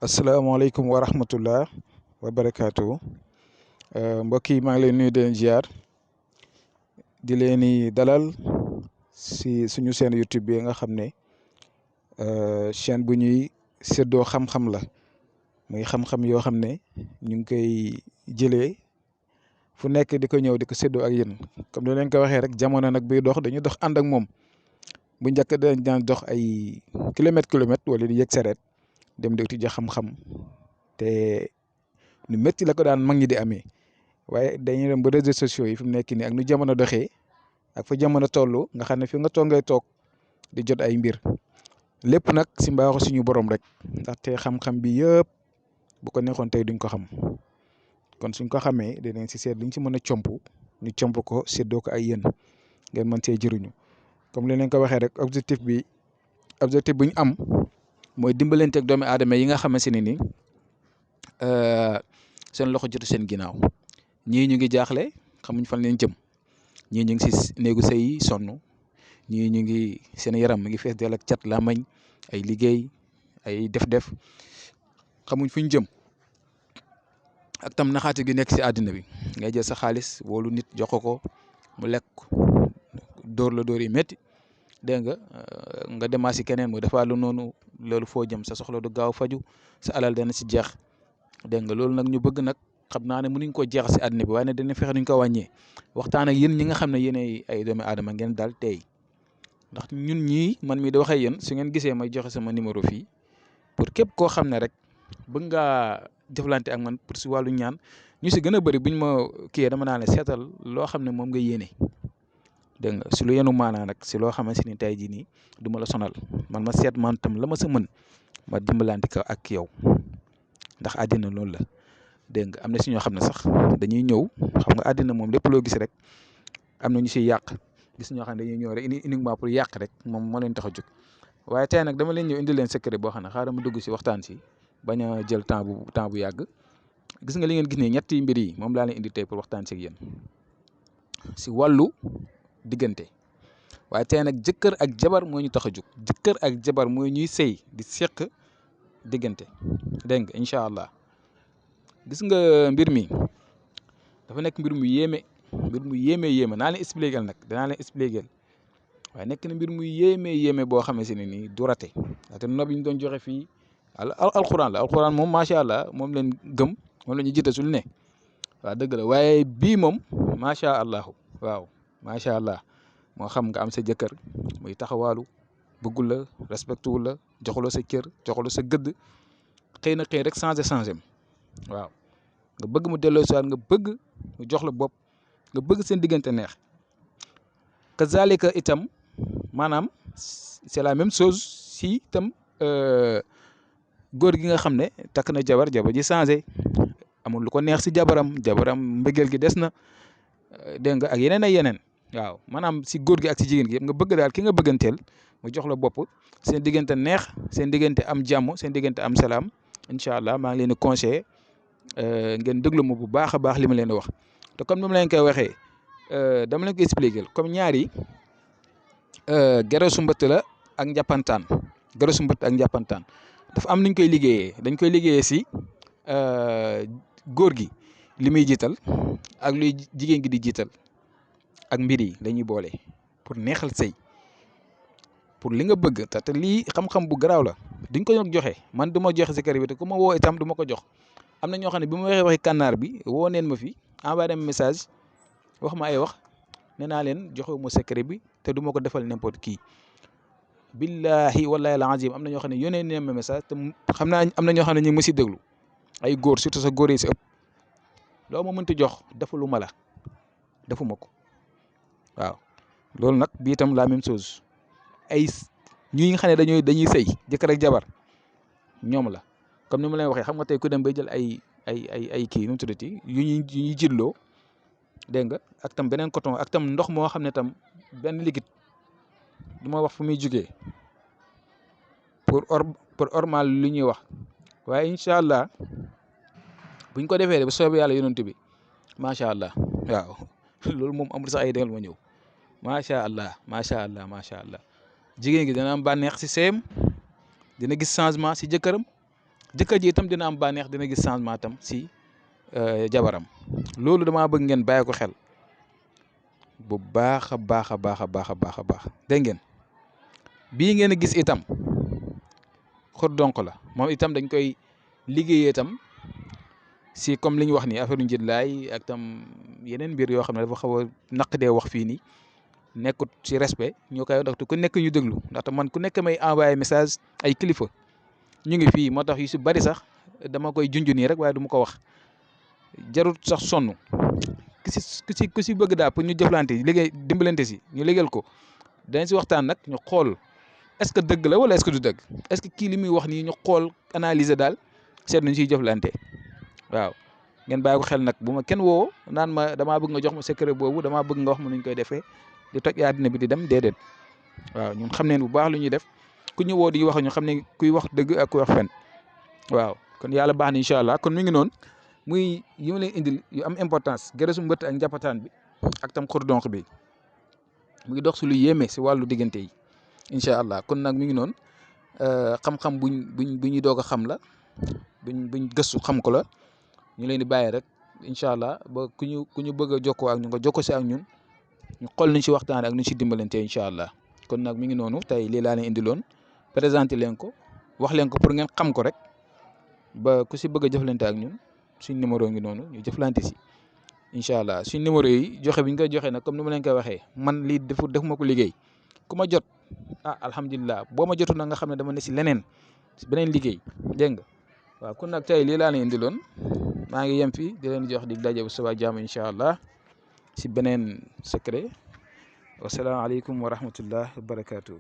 asalaamaaleykum wa rahmatullah wa barakaatu mbokk yi maa ngi leen nuyu di leen ziar di leen di dalal si suñu chaîne YouTube bi nga xam ne chaîne bu ñuy séddoo xam-xam la muy xam-xam yoo xam ne ñu ngi koy jëlee fu nekk di ko ñëw di ko séddoo ak yéen comme ni leen ko waxee rek jamono nag buy dox dañuy dox ànd ak moom bu njëkk dañ daan dox ay kilomètre wala di yëg sareet dem di uti ja xam-xam te nu métti la ko daan mag ñi di amee waaye dañuy dem ba réseaux sociaux yi fi mu nekk nii ak nu jamono doxee ak fa jamono toll nga xam ne fi nga toog ngay toog di jot ay mbir lépp nag si mbaaxu suñu borom rek ndaxte xam-xam bi yëpp bu ko neexoon tey duñ ko xam kon suñ ko xamee dinañ si seet liñ si mën a comp ñu comp ko séddoo ko ay yéen ngeen mën see jëriñu comme li leen ko waxee rek objectif bi ñu am mooy dimbalante ak doomi aadama yi nga xamante ne ni seen loxo jotu seen ginnaaw ñii ñu ngi jaaxle xamuñ fan leen jëm ñii ñu ngi si néegu sëy sonn ñii ñu ngi seen yaram mi ngi fees del ak cat làmmiñ ay liggéey ay def-def xamuñ fuñ jëm ak tam naxaate gi nekk si àddina bi ngay jël sa xaalis wóolu nit jox ko mu lekk dóor la dóor yi métti dégg nga demaat si keneen mu defaa lu noonu loolu foo jëm sa soxla du gaaw faju sa alal dana si jeex dégg nga loolu nag ñu bëgg nag xam naa ne mënuñ ko jeex si àddina bi waaye ne dana fexe nuñ ko wàññee waxtaan ak yéen ñi nga xam ne yéen ay doomi aadama ngeen daal tey ndax ñun ñii man mii da waxee yéen su ngeen gisee may joxe sama numéro fii pour képp koo xam ne rek bëgg ngaa jëflante ak man pour si wàllu ñaan ñu si gën a bëri buñ ma kii dama naa ne seetal loo xam ne moom nga yéene dégg nga si lu yenu maanaa nag si loo xamante ni tey jii nii du ma la sonal man ma seet man tam la ma sa mën ma dimbalante ko ak yow ndax àddina loolu la dégg nga am na si ñoo xam ne sax dañuy ñëw xam nga àddina moom lépp loo gis rek am na ñu siy yàq gis ñoo xam ne dañuy ñëw rek uniquement pour yàq rek moom moo leen tax a jóg waaye tey nag dama leen ñëw indi leen secret boo xam ne xaaral ma dugg si waxtaan si bañ a jël temps bu yàgg gis nga li ngeen gis ne ñetti mbir yi moom laa leen indi tey pour waxtaan si ak yéen si wàllu diggante waaye tey nag jëkkër ak jabar moo ñu tax a jóg jëkkër ak jabar mooy ñuy sëy di seq diggante dégg nga incha allah gis nga mbir mi dafa nekk mbir mu yéeme naa leen expliquer nag danaa leen expliquer waaye nekk na mbir mu yéeme boo xamante ne nii du rate te nob yi ñu doon joxe fii alxuraan moom macha allah moom leen gëm moom la ñu jiite sul ne waaw dëgg la waaye bii moom macha allah waaw macha allah moo xam nga am sa jëkkër muy taxawaalu bëggul la respecté wul la joxuloo sa cër joxuloo sa gëdd xëy na xëy rek changé waaw nga bëgg mu delloo si waat nga bëgg mu jox la bopp nga bëgg seen diggante neex kazalika itam maanaam c'est la même chose si itam góor gi nga xam ne takk na jabar ji changé amul lu ko neex si jabaram mbëggeel gi des na dégg nga ak yeneen waaw maanaam si góor gi ak si jigéen gi yëpp nga bëgg daal ki nga bëgganteel mu jox la bopp seen diggante neex seen diggante am jàmm seen diggante am salaam incha allah maa ngi leen di conseillé ngeen déglu ma bu baax a baax li ma leen di wax te comme ni ma leen koy waxee dama leen ko expliquer comme ñaari geresu mbëtt la ak njàppantaan geresu mbëtt ak njàppantaan dafa am nuñ koy liggéeyee dañ koy liggéeyee si góor gi li muy jiital ak luy jigéen gi di jiital ak mbir yi dañuy boole pour neexal sëy pour li nga bëgg te lii xam-xam bu garaaw la duñ ko joxe man du ma joxe si kër bi te ku ma woo itam du ma ko jox am na ñoo xam ne bi ma waxee kànnaar bi woo neen ma fi envoyé dem message wax ma ay wax nee naa leen joxewu ma secret bi te du ma ko defal n'importe qui billahi wallahi alazim am na ñoo xam ne yónnee neen ma message te xam naa am na ñoo xam ne ñu ngi ma si déglu ay góor surtout sa góor yi si ëpp loo ma mënti jox defalu ma la defuma ko waaw loolu nag bii itam la même chose ay ñi nga xam ne dañuy sëy jëkkër ak jabar ñoom la comme ni ma leen waxee xam nga tey ku dem bay jël ay kii nu mu tuddati yu ñuy jiitloo dégg nga ak tam beneen coton ak tam ndox moo xam ne tam benn liquide du ma wax fu muy jugee pour ormal li ñuy wax waaye incha allah buñ ko defee ba soobee yàlla yonent bi macha allah waaw loolu moom amul sax ay dégal ma ñëw macha allah jigéen gi dana am bànneex si seem dina gis changement si jëkkëram jëkkër ji itam dina am bànneex dina gis changement tam si jabaram loolu damaa bëgg ngeen bàyyi ko xel bu baax a baax a baax a baax a baax a baax dégg ngeen bii ngeen a gis itam xurdonk la moom itam dañ koy liggéeyee itam si comme li ñu wax ni affaire njit laay ak tam yeneen mbir yoo xam ne dafa xaw a naqdee wax fii nii nekkut si respect ñoo koy ndaxte ku nekk ñu déglu ndaxte man ku nekk may envoyé message ay kilifa ñu ngi fii moo tax yu si bari sax dama koy junj nii rek waaye du ma ko wax jarut sax sonn ku si bëgg daal pour ñu jëflante liggéey dimbalante si ñu liggéeyal ko dañ si waxtaan nag ñu xool est-ce que dëgg la wala est-ce que du dëgg est-ce que kii li muy wax nii ñu xool analyser daal seet nañ siy jëflante waaw ngeen bàyyi ko xel nag bu ma kenn woo naan ma damaa bëgg nga jox ma secret boobu damaa bëgg nga wax ma nuñ koy defee di toj àddina bi di dem déedéet waaw ñun xam neen bu baax lu ñuy def ku ñu woo di wax ñu xam ne kuy wax dëgg ak kuy wax fen waaw kon yàlla baax na incha allah kon mi ngi noonu muy yi ma leen indil yu am importance gërësu mbëtt ak njàppataan bi ak tam xurdonk bi mu ngi dox si lu yéeme si wàllu diggante yi incha allah kon nag mi ngi noonu xam-xam bu ñuy doog a xam la buñ gëstu xam ko la ñu leen di bàyyi rek incha allah ba ku ñu bëgg a jokkoo ak ñu nga jokkoo si ak ñun ñu xool nuñ si waxtaan ak nuñ si dimbalante incha allah kon nag mi ngi noonu tey lii laa leen indiloon présenté leen ko wax leen ko pour ngeen xam ko rek ba ku si bëgg a jëflante ak ñun suñ numéro ngi noonu ñu jëflante si incha allah suñ numéro yi joxe bi ñu koy joxe nag comme ni ma leen koy waxee man lii defuma ko liggéey ku ma jot alhamdulilah boo ma jotul nag nga xam ne dama ne si leneen si beneen liggéey dégg nga waaw kon nag tey lii laa leen indiloon maa ngi yem fii di leen jox di daje bu subaa jàmm incha allah si beneen secret wasalaamaaleykum wa rahmatullah wa barakaatu.